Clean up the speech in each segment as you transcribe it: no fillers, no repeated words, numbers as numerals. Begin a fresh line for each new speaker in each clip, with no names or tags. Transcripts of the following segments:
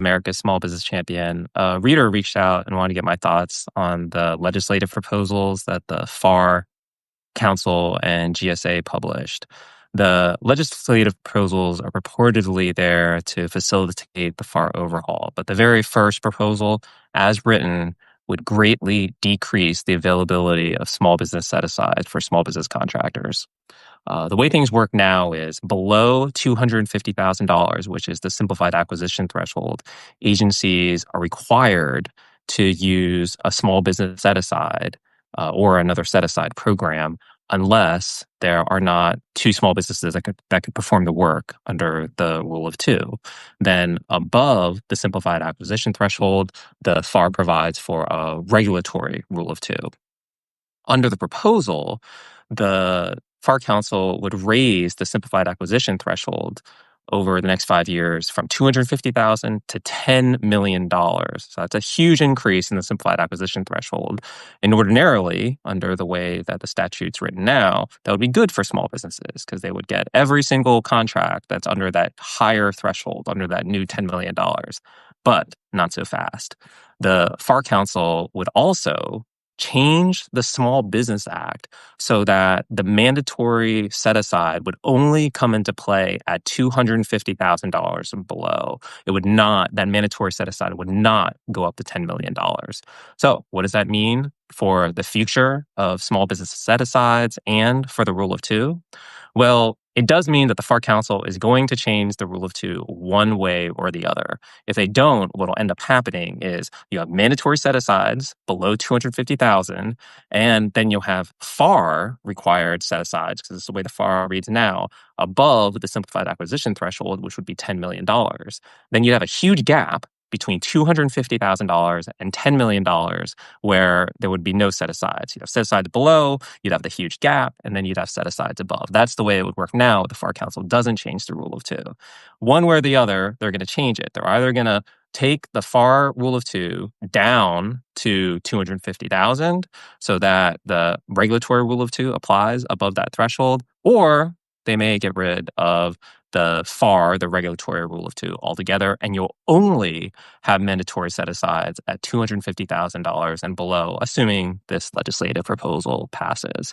America's Small Business Champion. A reader reached out and wanted to get my thoughts on the legislative proposals that the FAR Council and GSA published. The legislative proposals are purportedly there to facilitate the FAR overhaul, but the very first proposal, as written, would greatly decrease the availability of small business set-asides for small business contractors. The way things work now is below $250,000, which is the simplified acquisition threshold, agencies are required to use a small business set aside or another set aside program unless there are not two small businesses that could perform the work under the rule of two. Then above the simplified acquisition threshold, the FAR provides for a regulatory rule of two. Under the proposal, the FAR Council would raise the simplified acquisition threshold over the next 5 years from $250,000 to $10 million. So that's a huge increase in the simplified acquisition threshold. And ordinarily, under the way that the statute's written now, that would be good for small businesses because they would get every single contract that's under that higher threshold, under that new $10 million. But not so fast. The FAR Council would also change the Small Business Act so that the mandatory set-aside would only come into play at $250,000 and below. It would not, that mandatory set-aside would not go up to $10 million. So what does that mean for the future of small business set-asides and for the rule of two? Well, it does mean that the FAR Council is going to change the rule of two one way or the other. If they don't, what will end up happening is you have mandatory set-asides below $250,000, and then you'll have FAR required set-asides, because this is the way the FAR reads now, above the simplified acquisition threshold, which would be $10 million. Then you'd have a huge gap between $250,000 and $10 million where there would be no set-asides. You'd have set-asides below, you'd have the huge gap, and then you'd have set-asides above. That's the way it would work now. The FAR Council doesn't change the rule of two. One way or the other, they're going to change it. They're either going to take the FAR rule of two down to 250,000 so that the regulatory rule of two applies above that threshold, or they may get rid of the FAR, the regulatory rule of two, altogether, and you'll only have mandatory set-asides at $250,000 and below, assuming this legislative proposal passes.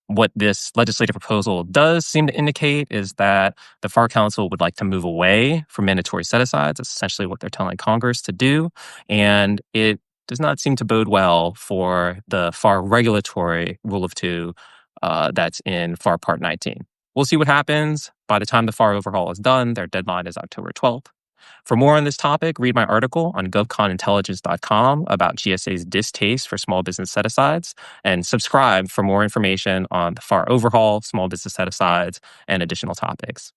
What this legislative proposal does seem to indicate is that the FAR Council would like to move away from mandatory set-asides. That's essentially what they're telling Congress to do, and it does not seem to bode well for the FAR regulatory rule of two that's in FAR Part 19. We'll see what happens. By the time the FAR overhaul is done, their deadline is October 12th. For more on this topic, read my article on govconintelligence.com about GSA's distaste for small business set-asides, and subscribe for more information on the FAR overhaul, small business set-asides, and additional topics.